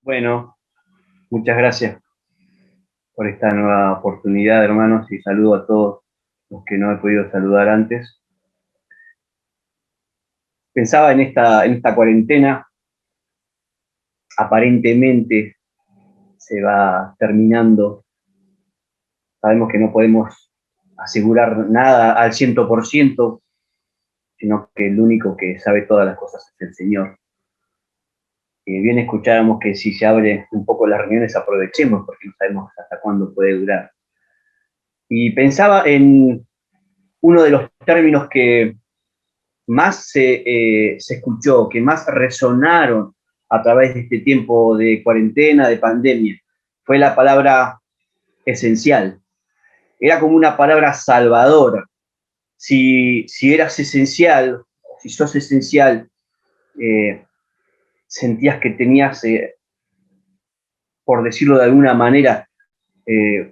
Bueno, muchas gracias por esta nueva oportunidad, hermanos, y saludo a todos los que no he podido saludar antes. Pensaba en esta cuarentena, aparentemente se va terminando. Sabemos que no podemos asegurar nada al 100%, sino que el único que sabe todas las cosas es el Señor. Bien escuchábamos que si se abren un poco las reuniones, aprovechemos, porque no sabemos hasta cuándo puede durar. Y pensaba en uno de los términos que más se escuchó, que más resonaron a través de este tiempo de cuarentena, de pandemia, fue la palabra esencial. Era como una palabra salvadora. Si eras esencial, si sos esencial, eh, sentías que tenías, por decirlo de alguna manera,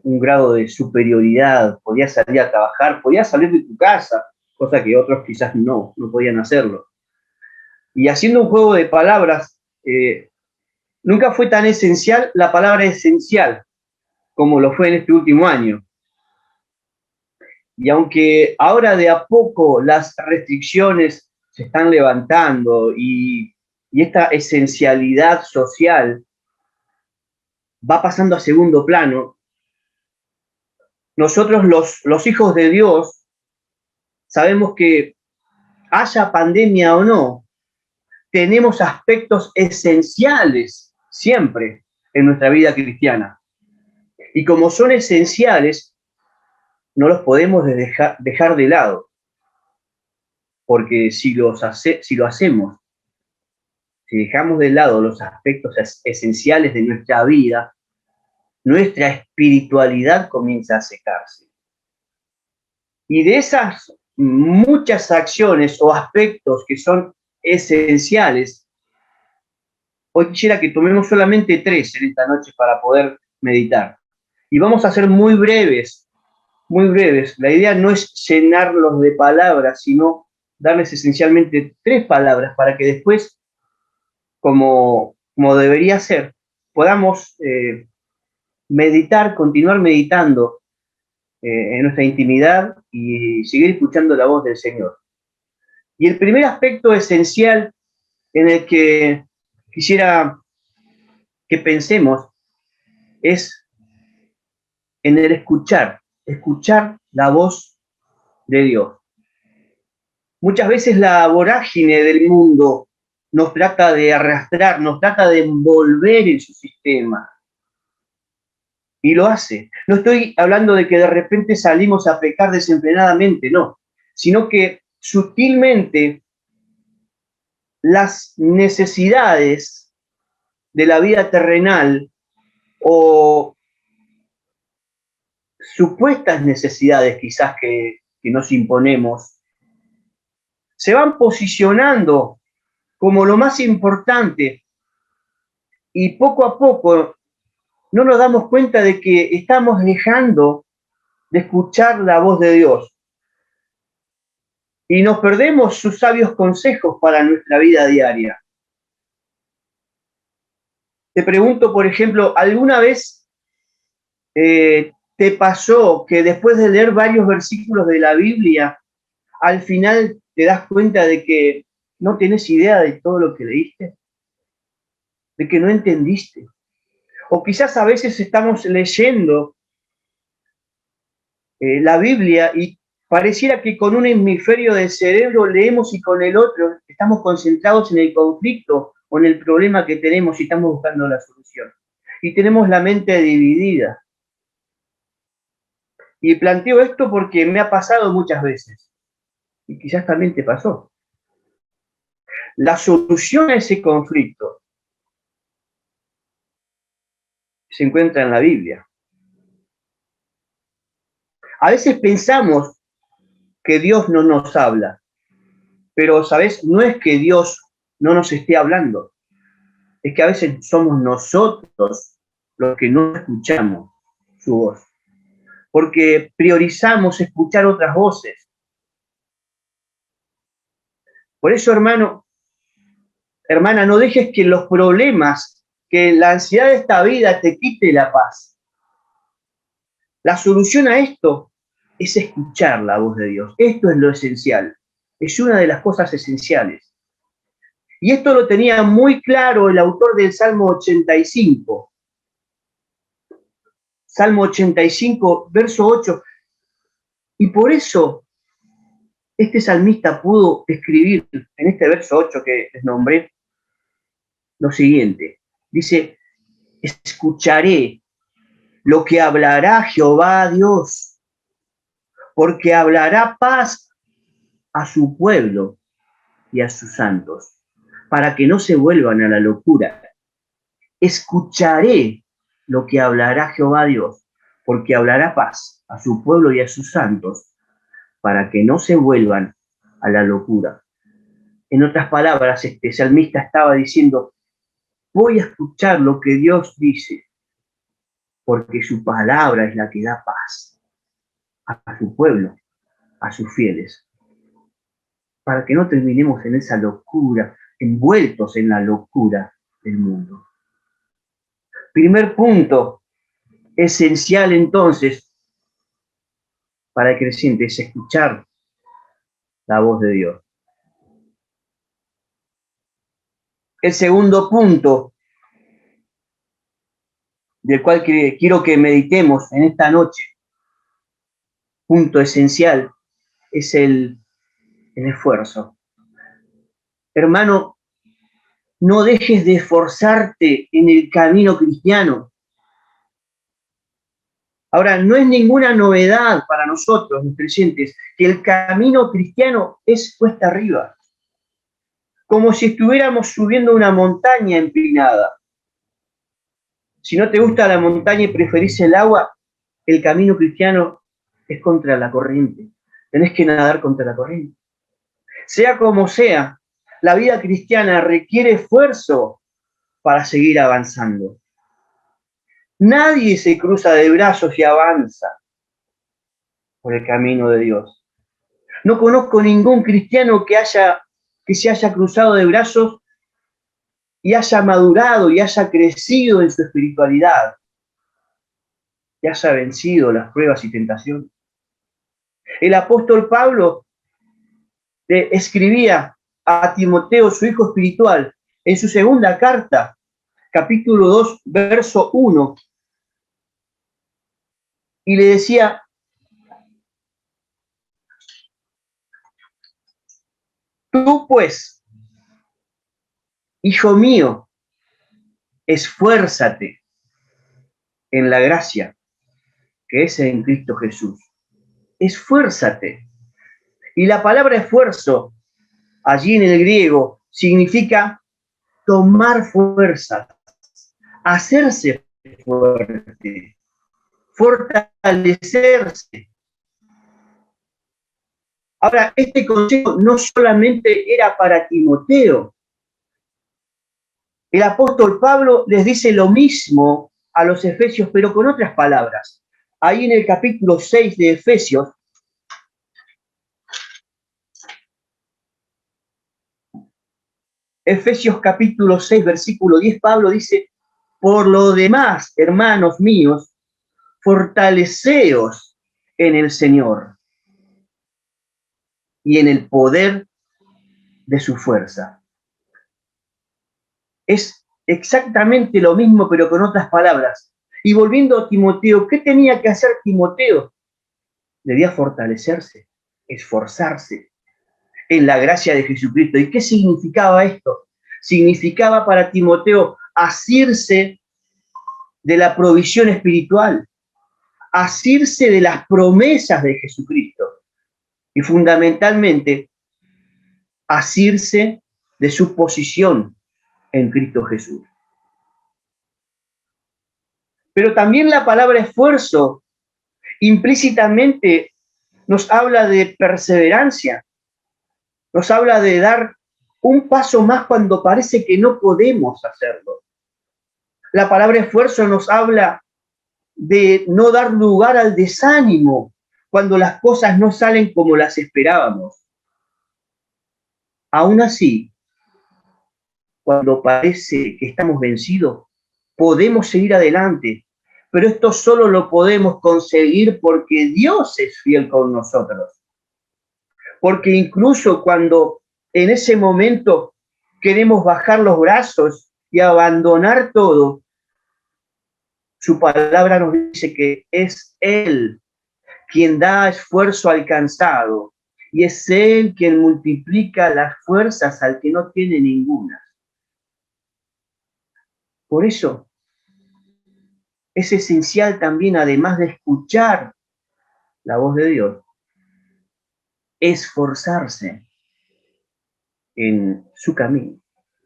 un grado de superioridad, podías salir a trabajar, podías salir de tu casa, cosa que otros quizás no podían hacerlo. Y haciendo un juego de palabras, nunca fue tan esencial la palabra esencial como lo fue en este último año. Y aunque ahora de a poco las restricciones se están levantando y esta esencialidad social va pasando a segundo plano, nosotros los hijos de Dios sabemos que haya pandemia o no, tenemos aspectos esenciales siempre en nuestra vida cristiana. Y como son esenciales, no los podemos dejar de lado, porque si lo hacemos, si dejamos de lado los aspectos esenciales de nuestra vida, nuestra espiritualidad comienza a secarse. Y de esas muchas acciones o aspectos que son esenciales, hoy quisiera que tomemos solamente 3 en esta noche para poder meditar. Y vamos a ser muy breves, muy breves. La idea no es llenarlos de palabras, sino darles esencialmente 3 palabras para que después, como debería ser, podamos meditar, continuar meditando en nuestra intimidad y seguir escuchando la voz del Señor. Y el primer aspecto esencial en el que quisiera que pensemos es en el escuchar la voz de Dios. Muchas veces la vorágine del mundo nos trata de arrastrar, nos trata de envolver en su sistema. Y lo hace. No estoy hablando de que de repente salimos a pecar desenfrenadamente, no, sino que sutilmente las necesidades de la vida terrenal o supuestas necesidades quizás que nos imponemos, se van posicionando como lo más importante y poco a poco no nos damos cuenta de que estamos dejando de escuchar la voz de Dios y nos perdemos sus sabios consejos para nuestra vida diaria. Te pregunto, por ejemplo, ¿alguna vez te pasó que después de leer varios versículos de la Biblia, al final te das cuenta de que no tenés idea de todo lo que leíste? De que no entendiste. O quizás a veces estamos leyendo la Biblia y pareciera que con un hemisferio del cerebro leemos y con el otro estamos concentrados en el conflicto o en el problema que tenemos y estamos buscando la solución. Y tenemos la mente dividida. Y planteo esto porque me ha pasado muchas veces. Y quizás también te pasó. La solución a ese conflicto se encuentra en la Biblia. A veces pensamos que Dios no nos habla, pero, ¿sabes? No es que Dios no nos esté hablando, es que a veces somos nosotros los que no escuchamos su voz, porque priorizamos escuchar otras voces. Por eso, hermano, hermana, no dejes que los problemas que la ansiedad de esta vida te quite la paz. La solución a esto es escuchar la voz de Dios. Esto es lo esencial. Es una de las cosas esenciales. Y esto lo tenía muy claro el autor del Salmo 85. Salmo 85, verso 8. Y por eso este salmista pudo escribir en este verso 8 que les nombré lo siguiente. Dice, escucharé lo que hablará Jehová a Dios, porque hablará paz a su pueblo y a sus santos, para que no se vuelvan a la locura. Escucharé lo que hablará Jehová a Dios, porque hablará paz a su pueblo y a sus santos, para que no se vuelvan a la locura. En otras palabras, este salmista estaba diciendo, voy a escuchar lo que Dios dice, porque su palabra es la que da paz a su pueblo, a sus fieles, para que no terminemos en esa locura, envueltos en la locura del mundo. Primer punto esencial entonces para el creyente es escuchar la voz de Dios. El segundo punto del cual quiero que meditemos en esta noche, punto esencial, es el esfuerzo. Hermano, no dejes de esforzarte en el camino cristiano. Ahora, no es ninguna novedad para nosotros, los creyentes, que el camino cristiano es cuesta arriba, como si estuviéramos subiendo una montaña empinada. Si no te gusta la montaña y preferís el agua, el camino cristiano es contra la corriente. Tenés que nadar contra la corriente. Sea como sea, la vida cristiana requiere esfuerzo para seguir avanzando. Nadie se cruza de brazos y avanza por el camino de Dios. No conozco ningún cristiano que se haya cruzado de brazos y haya madurado y haya crecido en su espiritualidad, y haya vencido las pruebas y tentaciones. El apóstol Pablo le escribía a Timoteo, su hijo espiritual, en su segunda carta, capítulo 2, verso 1, y le decía, tú pues, hijo mío, esfuérzate en la gracia que es en Cristo Jesús. Esfuérzate. Y la palabra esfuerzo, allí en el griego, significa tomar fuerza, hacerse fuerte, fortalecerse. Ahora, este consejo no solamente era para Timoteo. El apóstol Pablo les dice lo mismo a los efesios, pero con otras palabras. Ahí en el capítulo 6 de Efesios, Efesios capítulo 6, versículo 10, Pablo dice, por lo demás, hermanos míos, fortaleceos en el Señor y en el poder de su fuerza. Es exactamente lo mismo, pero con otras palabras. Y volviendo a Timoteo, ¿qué tenía que hacer Timoteo? Debía fortalecerse, esforzarse en la gracia de Jesucristo. ¿Y qué significaba esto? Significaba para Timoteo asirse de la provisión espiritual, asirse de las promesas de Jesucristo y fundamentalmente asirse de su posición en Cristo Jesús. Pero también la palabra esfuerzo implícitamente nos habla de perseverancia, nos habla de dar un paso más cuando parece que no podemos hacerlo. La palabra esfuerzo nos habla de no dar lugar al desánimo cuando las cosas no salen como las esperábamos. Aún así, cuando parece que estamos vencidos, podemos seguir adelante. Pero esto solo lo podemos conseguir porque Dios es fiel con nosotros. Porque incluso cuando en ese momento queremos bajar los brazos y abandonar todo, su palabra nos dice que es Él quien da esfuerzo al cansado y es Él quien multiplica las fuerzas al que no tiene ninguna. Por eso es esencial también, además de escuchar la voz de Dios, esforzarse en su camino,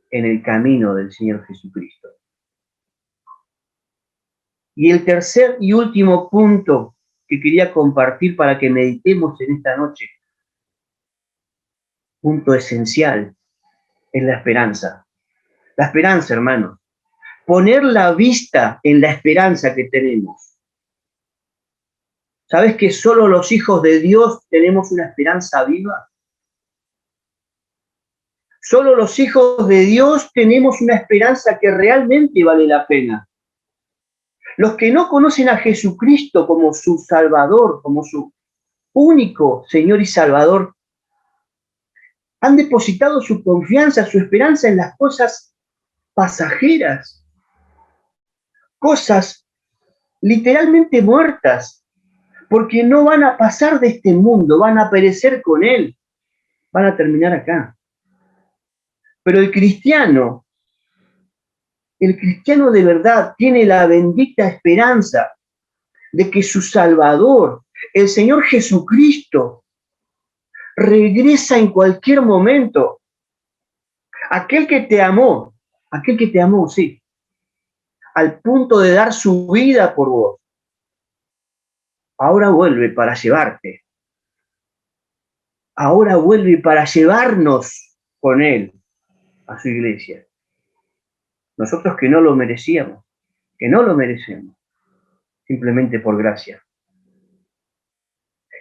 en el camino del Señor Jesucristo. Y el tercer y último punto que quería compartir para que meditemos en esta noche, punto esencial, es la esperanza. La esperanza, hermanos. Poner la vista en la esperanza que tenemos. ¿Sabes que solo los hijos de Dios tenemos una esperanza viva? Solo los hijos de Dios tenemos una esperanza que realmente vale la pena. Los que no conocen a Jesucristo como su Salvador, como su único Señor y Salvador, han depositado su confianza, su esperanza en las cosas pasajeras, cosas literalmente muertas, porque no van a pasar de este mundo, van a perecer con él, van a terminar acá. Pero el cristiano de verdad tiene la bendita esperanza de que su Salvador, el Señor Jesucristo, regresa en cualquier momento. Aquel que te amó, sí, al punto de dar su vida por vos, ahora vuelve para llevarte. Ahora vuelve para llevarnos con Él a su iglesia. Nosotros que no lo merecíamos, que no lo merecemos, simplemente por gracia.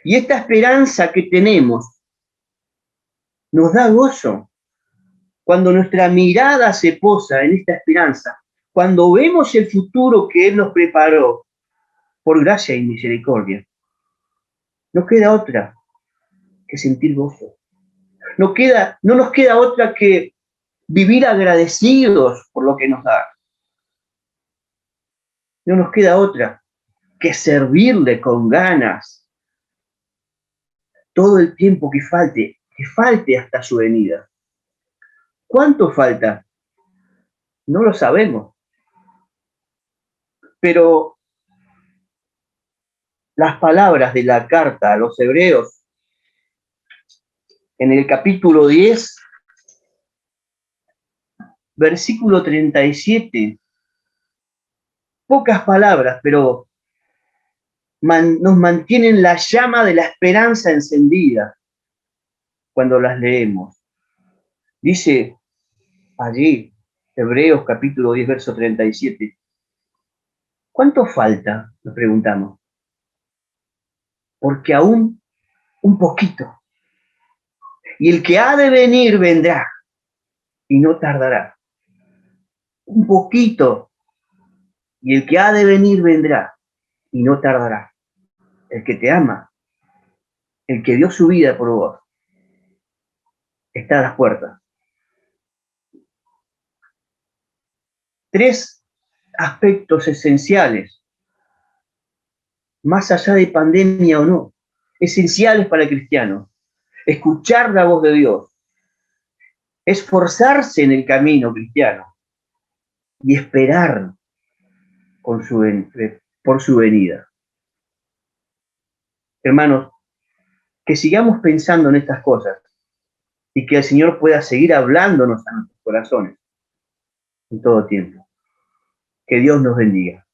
Y esta esperanza que tenemos nos da gozo. Cuando nuestra mirada se posa en esta esperanza, cuando vemos el futuro que Él nos preparó por gracia y misericordia, no queda otra que sentir gozo. No nos queda otra que vivir agradecidos por lo que nos da. No nos queda otra que servirle con ganas todo el tiempo que falte hasta su venida. ¿Cuánto falta? No lo sabemos. Pero las palabras de la carta a los hebreos, en el capítulo 10, versículo 37, pocas palabras, pero nos mantienen la llama de la esperanza encendida cuando las leemos. Dice allí, Hebreos capítulo 10, verso 37, ¿cuánto falta? Nos preguntamos. Porque aún un poquito. Y el que ha de venir vendrá y no tardará. Un poquito. Y el que ha de venir vendrá y no tardará. El que te ama, el que dio su vida por vos, está a las puertas. 3 aspectos esenciales, más allá de pandemia o no, esenciales para el cristiano. Escuchar la voz de Dios, esforzarse en el camino cristiano y esperar por su venida. Hermanos, que sigamos pensando en estas cosas y que el Señor pueda seguir hablándonos a nuestros corazones en todo tiempo. Que Dios nos bendiga.